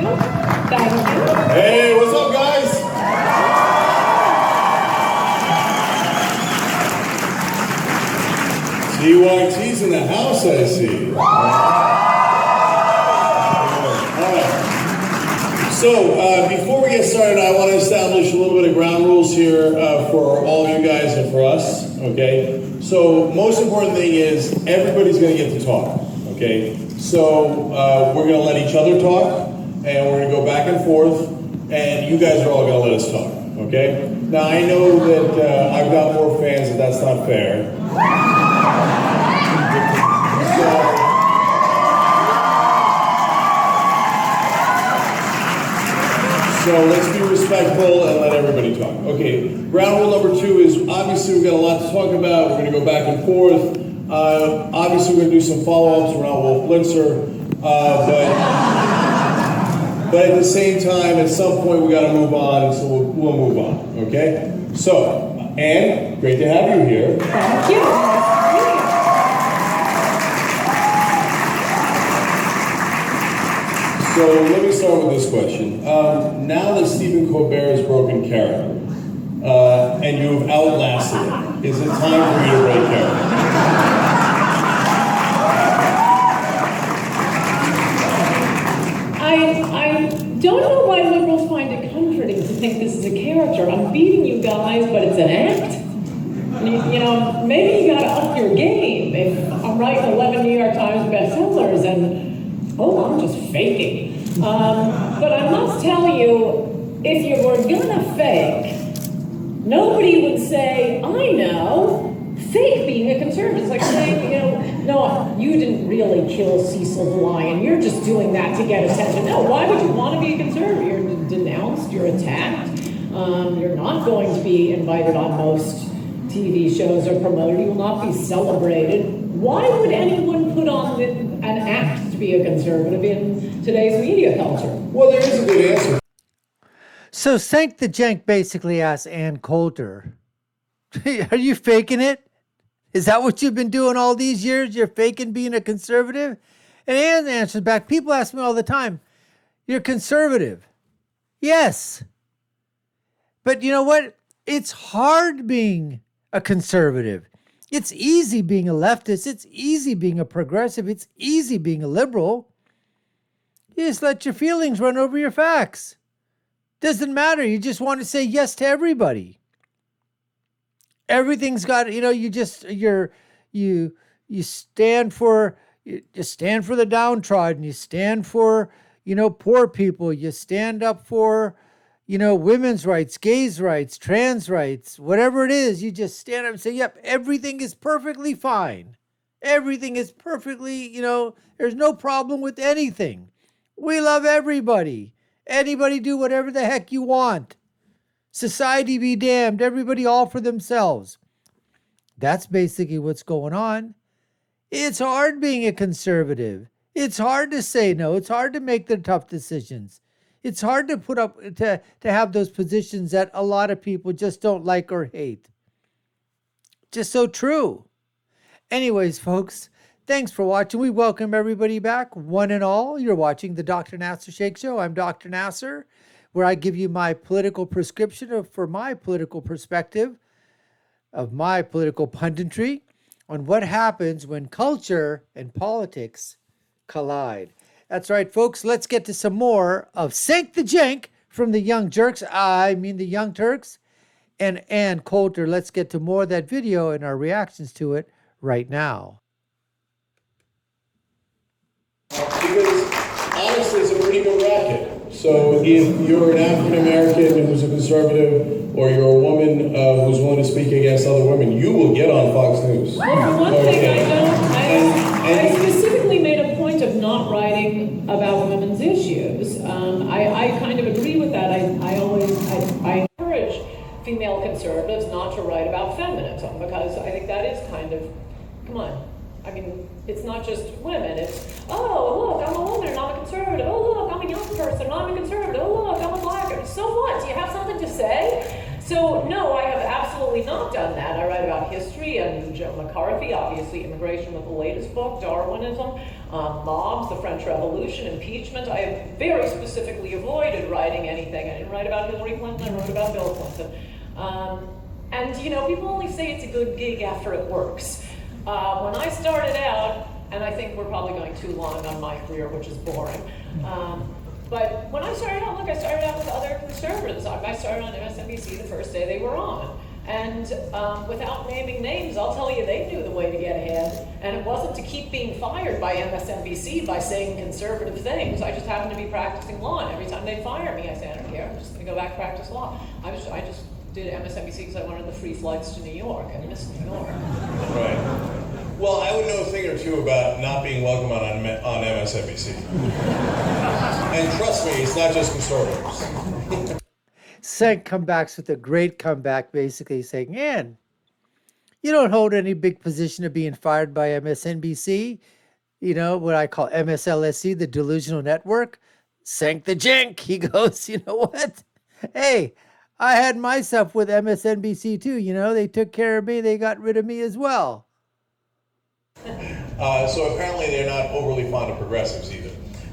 Thank you. Hey, what's up, guys? CYT's in the house, I see. So, before we get started, I want to establish a little bit of ground rules here for all of you guys and for us, okay? So, most important thing is everybody's going to get to talk, okay? So, we're going to let each other talk, and we're going to go back and forth, and you guys are all going to let us talk, okay? Now, I know that I've got more fans, and that's not fair. So let's be respectful and let everybody talk. Okay, ground rule number 2 is obviously we've got a lot to talk about. We're going to go back and forth. Obviously, we're going to do some follow-ups around Wolf Blitzer. But at the same time, at some point, we got to move on, and so we'll move on. Okay? So, Ann, great to have you here. Thank you. So let me start with this question. Now that Stephen Colbert has broken character, and you've outlasted it, is it time for you to break character? I don't know why liberals find it comforting to think this is a character. I'm beating you guys, but it's an act. You know, maybe you gotta up your game. If I'm writing 11 New York Times bestsellers and I'm just faking. But I must tell you, if you were gonna fake, nobody would say, I know, fake being a conservative. It's like saying, no, you didn't really kill Cecil the Lion. You're just doing that to get attention. No, why would you want to be a conservative? You're denounced, you're attacked. You're not going to be invited on most TV shows or promoted. You will not be celebrated. Why would anyone put on an act to be a conservative in today's media culture? Well, there is a good answer. So CENK the Jenk basically asked Ann Coulter, are you faking it? Is that what you've been doing all these years? You're faking being a conservative? And Ann answers back, people ask me all the time, you're conservative. Yes. But you know what? It's hard being a conservative. It's easy being a leftist. It's easy being a progressive. It's easy being a liberal. You just let your feelings run over your facts. Doesn't matter. You just want to say yes to everybody. Everything's got, you stand for the downtrodden. You stand for, poor people. You stand up for, women's rights, gays' rights, trans rights, whatever it is, you just stand up and say, yep, everything is perfectly fine. Everything is perfectly, there's no problem with anything. We love everybody. Anybody do whatever the heck you want. Society be damned. Everybody all for themselves. That's basically what's going on. It's hard being a conservative. It's hard to say no. It's hard to make the tough decisions. It's hard to put up, to have those positions that a lot of people just don't like or hate. Just so true. Anyways, folks, thanks for watching. We welcome everybody back, one and all. You're watching the Dr. Nasir Shaikh Show. I'm Dr. Nasir, where I give you my political prescription for my political perspective of my political punditry on what happens when culture and politics collide. That's right, folks. Let's get to some more of CENK the Jenk from the Young Turks. The Young Turks and Ann Coulter. Let's get to more of that video and our reactions to it right now. Because honestly, it's a pretty good racket. So if you're an African American who's a conservative, or you're a woman who's willing to speak against other women, you will get on Fox News. Well, for one thing, I specifically made a point of not writing about women's issues. I kind of agree with that. I encourage female conservatives not to write about feminism, because I think that is kind of, come on. I mean, it's not just women. It's, oh, look, I'm a woman and I'm a conservative. Oh, look, I'm a young person and I'm a conservative. Oh, look, I'm a black. So what? Do you have something to say? So, no, I have absolutely successfully not done that. I write about history and Joe McCarthy, obviously immigration with the latest book, Darwinism, mobs, the French Revolution, impeachment. I have very specifically avoided writing anything. I didn't write about Hillary Clinton, I wrote about Bill Clinton. And you know, people only say it's a good gig after it works. When I started out, and I think we're probably going too long on my career, which is boring. But when I started out, look, I started out with other conservatives. I started on MSNBC the first day they were on. And without naming names, I'll tell you, they knew the way to get ahead. And it wasn't to keep being fired by MSNBC by saying conservative things. I just happened to be practicing law, and every time they'd fire me, I said, I don't care, I'm just gonna go back and practice law. I just did MSNBC because I wanted the free flights to New York. I miss New York. Right. Well, I would know a thing or two about not being welcome on MSNBC. And trust me, it's not just conservatives. CENK comes back with a great comeback, basically saying, Ann, you don't hold any big position of being fired by MSNBC, you know, what I call MSLSC, the delusional network. CENK the Jenk. He goes, you know what? Hey, I had myself with MSNBC too, you know, they took care of me, they got rid of me as well. So apparently they're not overly fond of progressives either.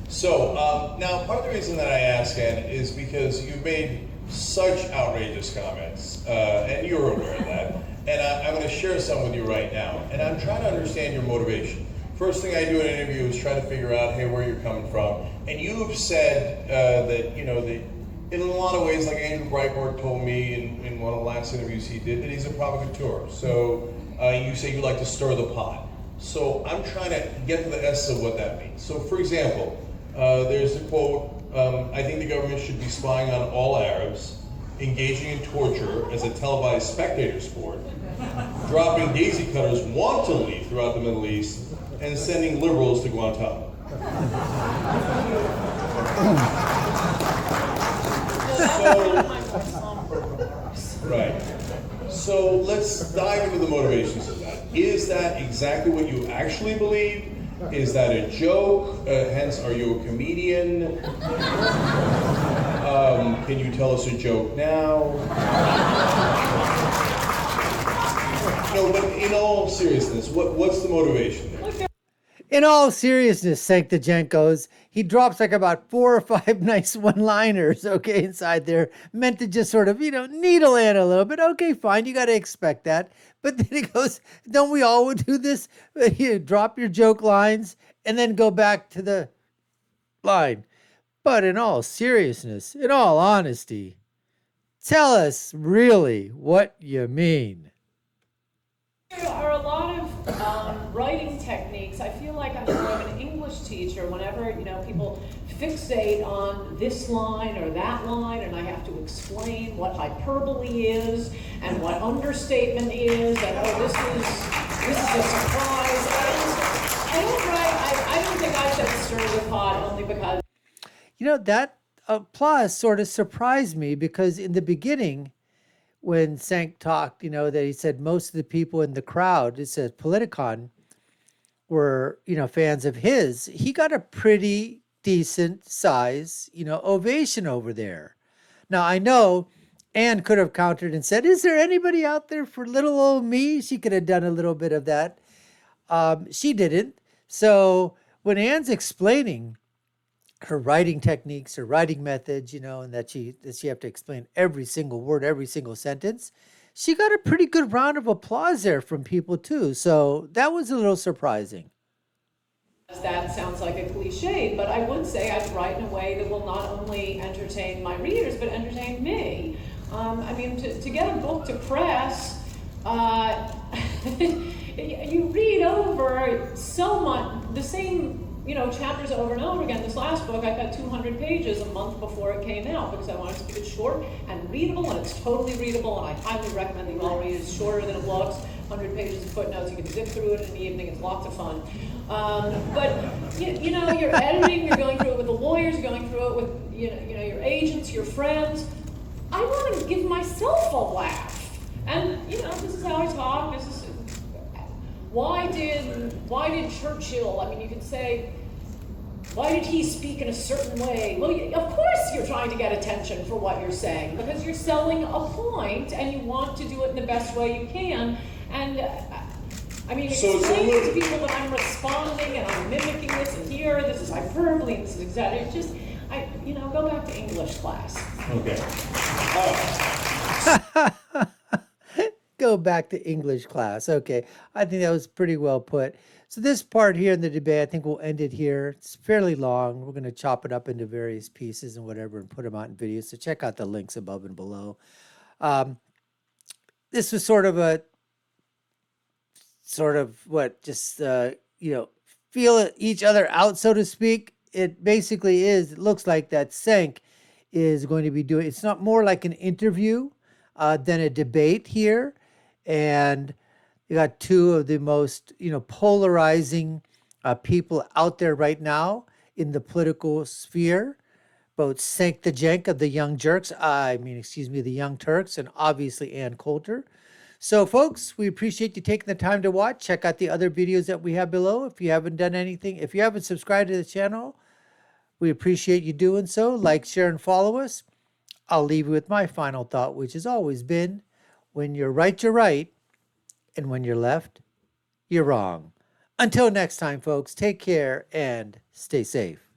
So now part of the reason that I ask, Ann, is because you've made such outrageous comments, and you're aware of that. And I'm going to share some with you right now. And I'm trying to understand your motivation. First thing I do in an interview is try to figure out, hey, where you're coming from. And you've said that, you know, that in a lot of ways, like Andrew Breitbart told me in one of the last interviews he did, that he's a provocateur. So you say you like to stir the pot. So I'm trying to get to the essence of what that means. So for example, there's the quote, I think the government should be spying on all Arabs, engaging in torture as a televised spectator sport, dropping daisy cutters wantonly throughout the Middle East, and sending liberals to Guantanamo. Right. So let's dive into the motivations of that. Is that exactly what you actually believe? Is that a joke? Hence, are you a comedian? Can you tell us a joke now? No, but in all seriousness, what's the motivation there? In all seriousness, CENK the Jenk goes, he drops like about 4 or 5 nice one-liners, okay, inside there, meant to just sort of, you know, needle in a little bit. Okay, fine, you got to expect that. But then he goes, don't we all do this? You drop your joke lines and then go back to the line. But in all seriousness, in all honesty, tell us really what you mean. There are a lot of writing techniques. I feel like I'm more of an English teacher whenever, you know, people fixate on this line or that line, and I have to explain what hyperbole is and what understatement is, and oh, this is a surprise. I don't think I said stir the pot only because. You know, that applause sort of surprised me because in the beginning, when CENK talked, you know, that he said most of the people in the crowd, it says POLITICON, were, you know, fans of his, he got a pretty decent size, you know, ovation over there. Now, I know Ann could have countered and said, is there anybody out there for little old me? She could have done a little bit of that. She didn't. So when Ann's explaining her writing techniques, her writing methods, you know, and that she have to explain every single word, every single sentence, she got a pretty good round of applause there from people too. So that was a little surprising. That sounds like a cliche, but I would say I write in a way that will not only entertain my readers, but entertain me. I mean, to get a book to press, you read over so much, the same, you know, chapters over and over again. This last book, I got 200 pages a month before it came out because I wanted to keep it short and readable, and it's totally readable, and I highly recommend that you all read it. It's shorter than it looks, 100 pages of footnotes. You can zip through it in the evening. It's lots of fun. But you know, you're editing, you're going through it with the lawyers, you're going through it with you know your agents, your friends. I want to give myself a laugh, and you know, this is how I talk. This is why did Churchill? I mean, you could say why did he speak in a certain way? Well, of course you're trying to get attention for what you're saying, because you're selling a point and you want to do it in the best way you can. And I mean, explaining to people that I'm responding and I'm mimicking this, and here, this is hyperbole, and this is exactly, it's just, go back to English class. Okay. Go back to English class. Okay. I think that was pretty well put. So this part here in the debate, I think we'll end it here. It's fairly long. We're going to chop it up into various pieces and whatever and put them out in videos. So check out the links above and below. This was feel each other out, so to speak. It basically is, it looks like that CENK is going to be doing, it's not more like an interview than a debate here. And you got two of the most, polarizing people out there right now in the political sphere, both CENK the Jenk of the Young Turks, the Young Turks, and obviously Ann Coulter. So folks, we appreciate you taking the time to watch. Check out the other videos that we have below. If you haven't done anything, if you haven't subscribed to the channel, we appreciate you doing so. Like, share, and follow us. I'll leave you with my final thought, which has always been, when you're right, you're right. And when you're left, you're wrong. Until next time, folks, take care and stay safe.